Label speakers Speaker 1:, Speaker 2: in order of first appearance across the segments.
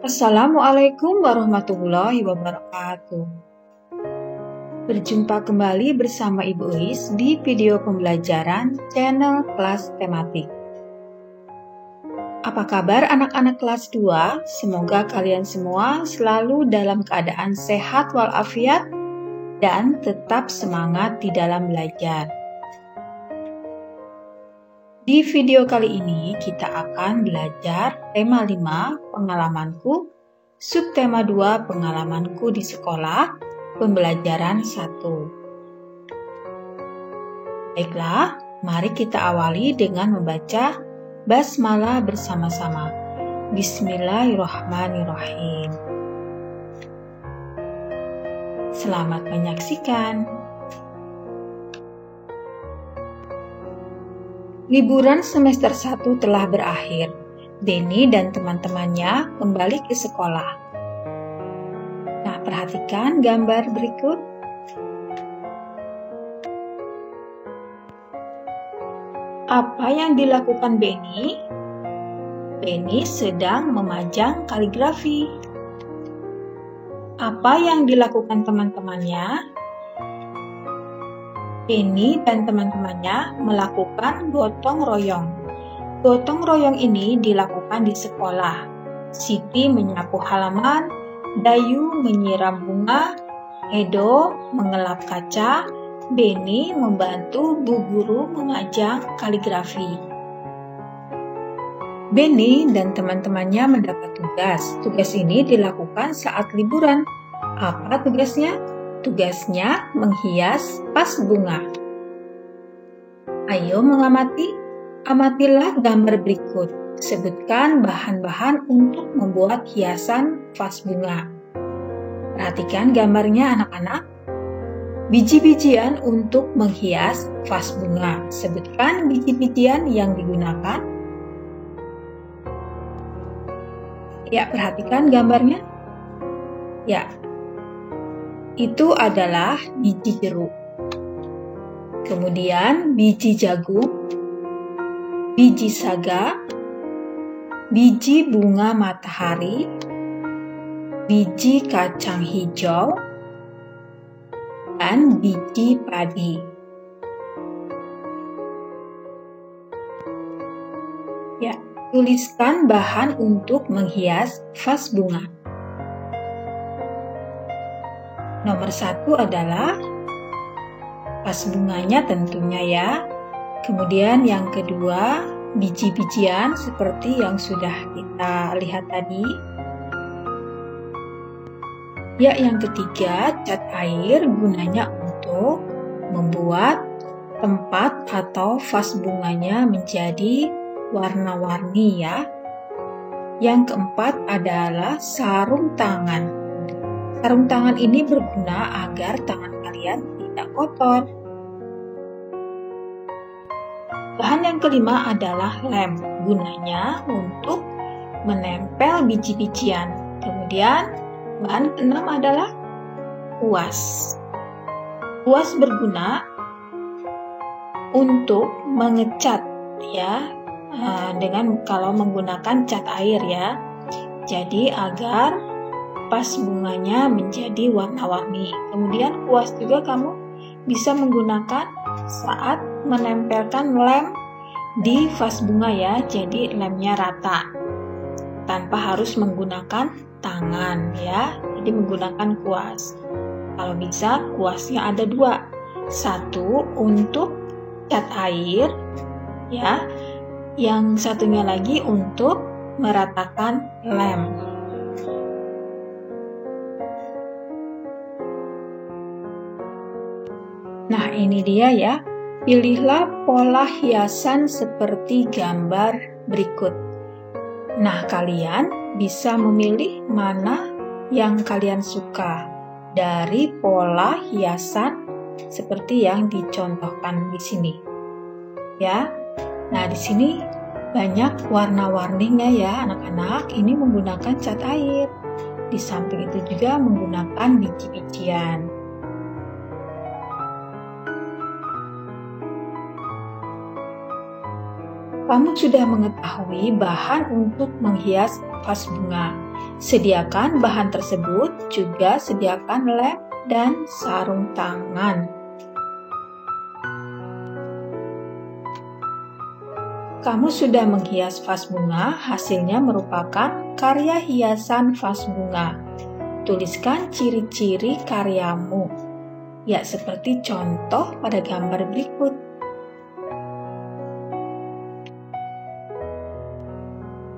Speaker 1: Assalamualaikum warahmatullahi wabarakatuh. Berjumpa kembali bersama Ibu Uis di video pembelajaran channel kelas tematik. Apa kabar anak-anak kelas 2? Semoga kalian semua selalu dalam keadaan sehat walafiat dan tetap semangat di dalam belajar. Di video kali ini kita akan belajar tema 5 pengalamanku, subtema 2 pengalamanku di sekolah, pembelajaran 1. Baiklah, mari kita awali dengan membaca basmalah bersama-sama. Bismillahirrahmanirrahim. Selamat menyaksikan. Liburan semester 1 telah berakhir. Denny dan teman-temannya kembali ke sekolah. Nah, perhatikan gambar berikut. Apa yang dilakukan Benny? Benny sedang memajang kaligrafi. Apa yang dilakukan teman-temannya? Benny dan teman-temannya melakukan gotong royong. Gotong royong ini dilakukan di sekolah. Siti menyapu halaman, Dayu menyiram bunga, Edo mengelap kaca, Benny membantu Bu Guru memajang kaligrafi. Benny dan teman-temannya mendapat tugas. Tugas ini dilakukan saat liburan. Apa tugasnya? Tugasnya menghias vas bunga. Ayo mengamati. Amatilah gambar berikut. Sebutkan bahan-bahan untuk membuat hiasan vas bunga. Perhatikan gambarnya anak-anak. Biji-bijian untuk menghias vas bunga. Sebutkan biji-bijian yang digunakan. Ya, perhatikan gambarnya. Ya, itu adalah biji jeruk. Kemudian biji jagung, biji saga, biji bunga matahari, biji kacang hijau, dan biji padi. Ya, tuliskan bahan untuk menghias vas bunga. Nomor 1 adalah vas bunganya tentunya ya. Kemudian yang kedua, biji-bijian seperti yang sudah kita lihat tadi. Ya, yang ketiga, cat air gunanya untuk membuat tempat atau vas bunganya menjadi warna-warni ya. Yang keempat adalah sarung tangan. Sarung tangan ini berguna agar tangan kalian tidak kotor. Bahan yang kelima adalah lem. Gunanya untuk menempel biji-bijian. Kemudian bahan keenam adalah kuas. Kuas berguna untuk mengecat ya, dengan kalau menggunakan cat air ya. Jadi agar vas bunganya menjadi warna-warni. Kemudian kuas juga kamu bisa menggunakan saat menempelkan lem di vas bunga ya. Jadi lemnya rata tanpa harus menggunakan tangan ya. Jadi menggunakan kuas. Kalau bisa kuasnya ada 2. 1 untuk cat air ya. Yang satunya lagi untuk meratakan lem. Nah, ini dia ya. Pilihlah pola hiasan seperti gambar berikut. Nah, kalian bisa memilih mana yang kalian suka dari pola hiasan seperti yang dicontohkan di sini. Ya. Nah, di sini banyak warna-warninya ya, anak-anak. Ini menggunakan cat air. Di samping itu juga menggunakan biji-bijian. Kamu sudah mengetahui bahan untuk menghias vas bunga. Sediakan bahan tersebut, juga sediakan lem dan sarung tangan. Kamu sudah menghias vas bunga, hasilnya merupakan karya hiasan vas bunga. Tuliskan ciri-ciri karyamu, ya seperti contoh pada gambar berikut.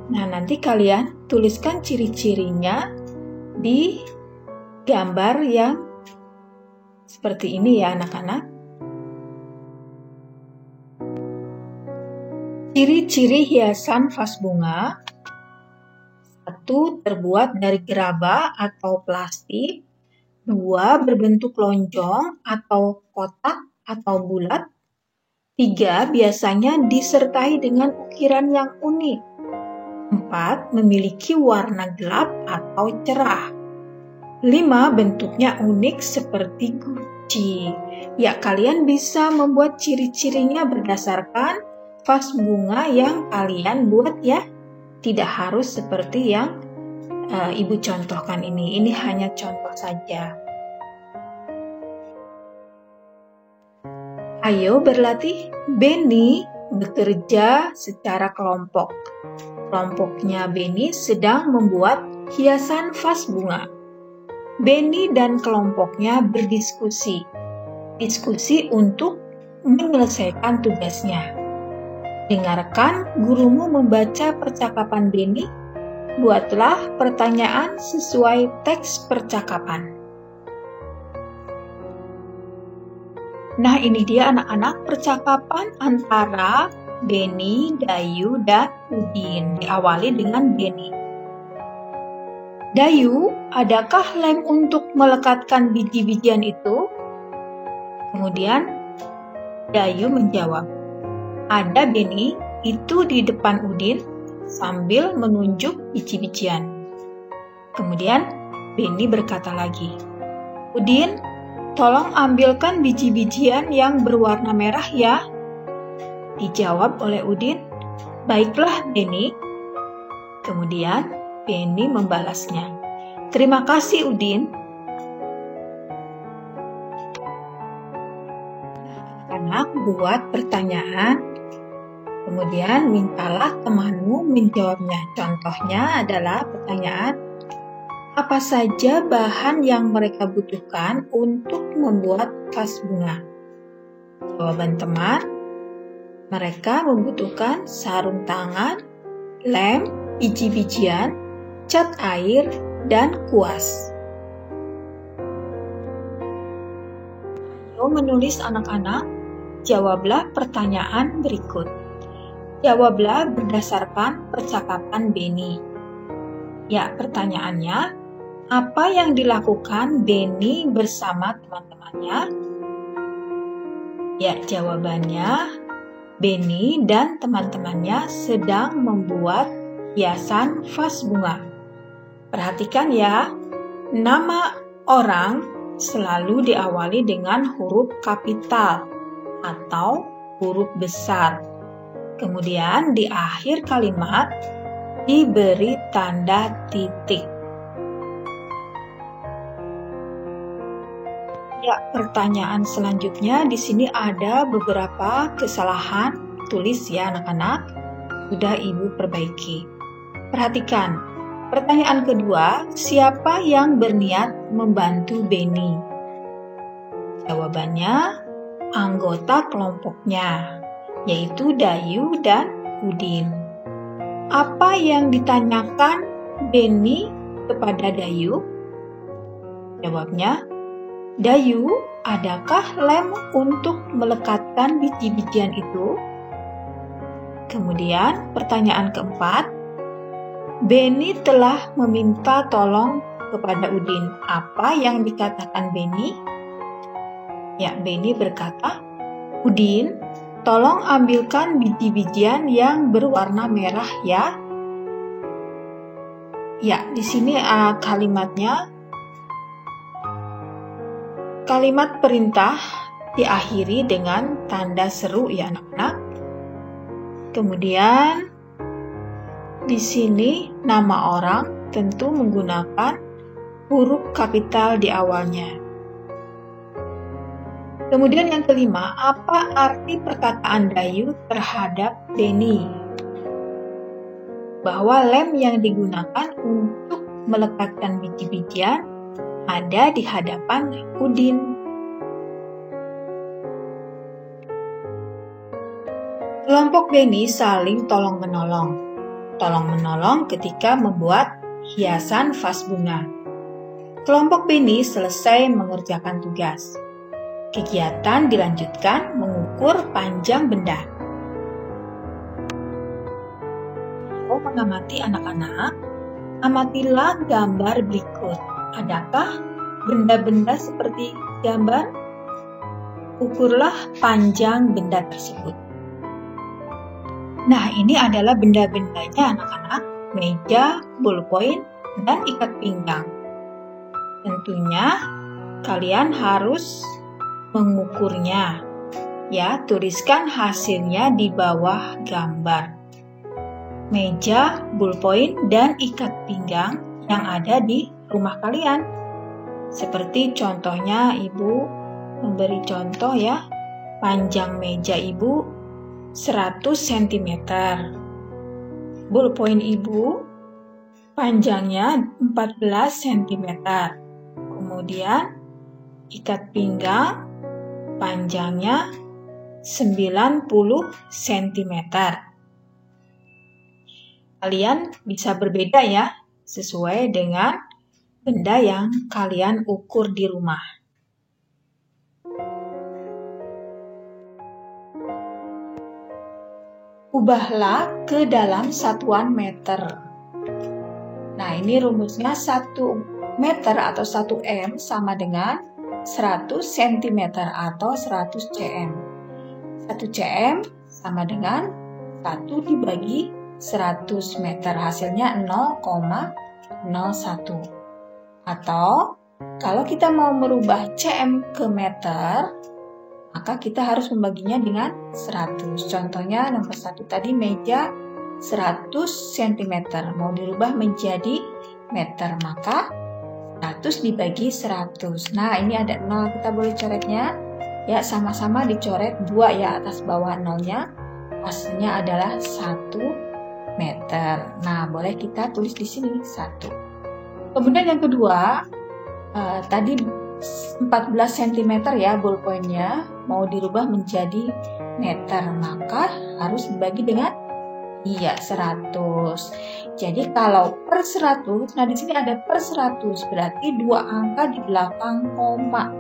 Speaker 1: Nah, nanti kalian tuliskan ciri-cirinya di gambar yang seperti ini ya anak-anak. Ciri-ciri hiasan vas bunga. 1. Terbuat dari gerabah atau plastik. 2. Berbentuk lonjong atau kotak atau bulat. 3. Biasanya disertai dengan ukiran yang unik. 4. Memiliki warna gelap atau cerah. 5. Bentuknya unik seperti guci. Ya, kalian bisa membuat ciri-cirinya berdasarkan vas bunga yang kalian buat ya. Tidak harus seperti yang Ibu contohkan ini. Ini hanya contoh saja. Ayo berlatih. Benny bekerja secara kelompok. Kelompoknya Benny sedang membuat hiasan vas bunga. Benny dan kelompoknya berdiskusi. Diskusi untuk menyelesaikan tugasnya. Dengarkan gurumu membaca percakapan Benny. Buatlah pertanyaan sesuai teks percakapan. Nah, ini dia anak-anak percakapan antara Benny, Dayu, dan Udin. Diawali dengan Benny. Dayu, adakah lem untuk melekatkan biji-bijian itu? Kemudian Dayu menjawab, ada Benny, itu di depan Udin sambil menunjuk biji-bijian. Kemudian Benny berkata lagi, Udin, tolong ambilkan biji-bijian yang berwarna merah ya. Dijawab oleh Udin, baiklah Benny. Kemudian Benny membalasnya, terima kasih Udin. Anak buat pertanyaan, kemudian mintalah temanmu menjawabnya. Contohnya adalah pertanyaan, apa saja bahan yang mereka butuhkan untuk membuat vas bunga? Jawaban teman, mereka membutuhkan sarung tangan, lem, biji-bijian, cat air, dan kuas. Ayo menulis anak-anak, jawablah pertanyaan berikut. Jawablah berdasarkan percakapan Benny. Ya, pertanyaannya, apa yang dilakukan Benny bersama teman-temannya? Ya, jawabannya, Benny dan teman-temannya sedang membuat hiasan vas bunga. Perhatikan ya, nama orang selalu diawali dengan huruf kapital atau huruf besar. Kemudian di akhir kalimat diberi tanda titik. Ya, pertanyaan selanjutnya di sini ada beberapa kesalahan tulis ya anak-anak. Sudah Ibu perbaiki. Perhatikan. Pertanyaan kedua, siapa yang berniat membantu Benny? Jawabannya, anggota kelompoknya, yaitu Dayu dan Udin. Apa yang ditanyakan Benny kepada Dayu? Jawabnya, Dayu, adakah lem untuk melekatkan biji-bijian itu? Kemudian pertanyaan keempat, Benny telah meminta tolong kepada Udin. Apa yang dikatakan Benny? Ya, Benny berkata, Udin, tolong ambilkan biji-bijian yang berwarna merah ya. Ya, di sini kalimatnya, kalimat perintah diakhiri dengan tanda seru ya anak-anak. Kemudian di sini nama orang tentu menggunakan huruf kapital di awalnya. Kemudian yang kelima, apa arti perkataan Dayu terhadap Beni? Bahwa lem yang digunakan untuk meletakkan biji-bijian ada di hadapan Udin. Kelompok Beni saling tolong-menolong ketika membuat hiasan vas bunga. Kelompok Beni selesai mengerjakan tugas. Kegiatan dilanjutkan mengukur panjang benda. Mengamati anak-anak, amatilah gambar berikut. Adakah benda-benda seperti gambar? Ukurlah panjang benda tersebut. Nah, ini adalah benda-bendanya anak-anak, meja, ballpoint, dan ikat pinggang. Tentunya kalian harus mengukurnya. Ya, tuliskan hasilnya di bawah gambar. Meja, ballpoint, dan ikat pinggang yang ada di rumah kalian. Seperti contohnya Ibu memberi contoh ya, panjang meja Ibu 100 cm. Ballpoint Ibu panjangnya 14 cm. Kemudian ikat pinggang panjangnya 90 cm. Kalian bisa berbeda ya, sesuai dengan benda yang kalian ukur di rumah. Ubahlah ke dalam satuan meter. Nah, ini rumusnya 1 meter atau 1 M sama dengan 100 cm atau 100 cm. 1 cm sama dengan 1 dibagi 100 meter, hasilnya 0,01. Atau kalau kita mau merubah cm ke meter, maka kita harus membaginya dengan 100. Contohnya nomor 1 tadi meja 100 cm, mau dirubah menjadi meter, maka 100 dibagi 100. Nah, ini ada 0, kita boleh coretnya. Ya, sama-sama dicoret 2 ya, atas bawah 0-nya. Hasilnya adalah 1 meter. Nah, boleh kita tulis di sini 1. Kemudian yang kedua, tadi 14 cm ya ballpointnya, mau dirubah menjadi meter, maka harus dibagi dengan 100. Jadi kalau per 100, nah di sini ada per 100, berarti 2 angka di belakang koma.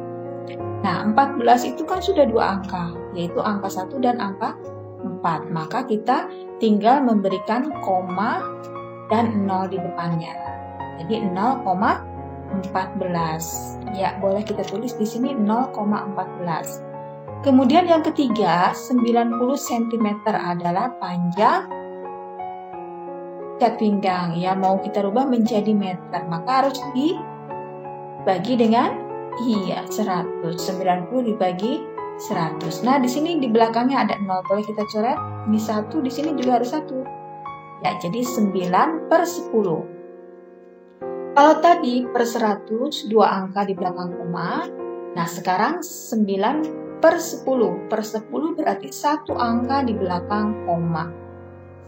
Speaker 1: Nah, 14 itu kan sudah 2 angka, yaitu angka 1 dan angka 4. Maka kita tinggal memberikan koma dan 0 di depannya. Jadi 0,14. Ya, boleh kita tulis di sini 0,14. Kemudian yang ketiga, 90 cm adalah panjang ikat pinggang. Ya, mau kita rubah menjadi meter, maka harus dibagi dengan 100. 90 dibagi 100. Nah, di sini di belakangnya ada 0, boleh kita coret. Ini 1, di sini juga harus 1. Ya, jadi 9/10. Kalau tadi per 100, 2 angka di belakang koma. Nah, sekarang 9/10. Per 10 berarti 1 angka di belakang koma.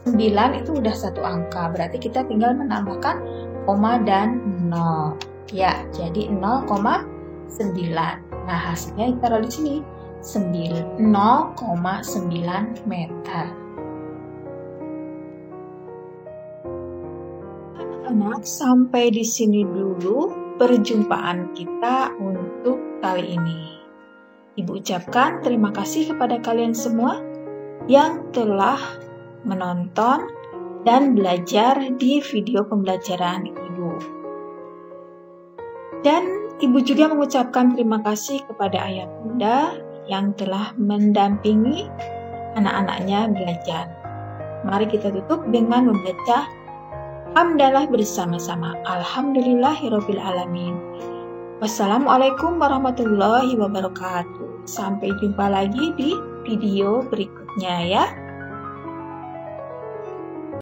Speaker 1: 9 itu udah 1 angka, berarti kita tinggal menambahkan koma dan 0. Ya, jadi 0,9. Nah, hasilnya ditaruh di sini. 0,9 meter. Anak-anak, sampai di sini dulu perjumpaan kita untuk kali ini. Ibu ucapkan terima kasih kepada kalian semua yang telah menonton dan belajar di video pembelajaran Ibu. Dan Ibu juga mengucapkan terima kasih kepada ayah bunda yang telah mendampingi anak-anaknya belajar. Mari kita tutup dengan membaca hamdalah bersama-sama. Alhamdulillahirabbil alamin. Wassalamualaikum warahmatullahi wabarakatuh. Sampai jumpa lagi di video berikutnya ya.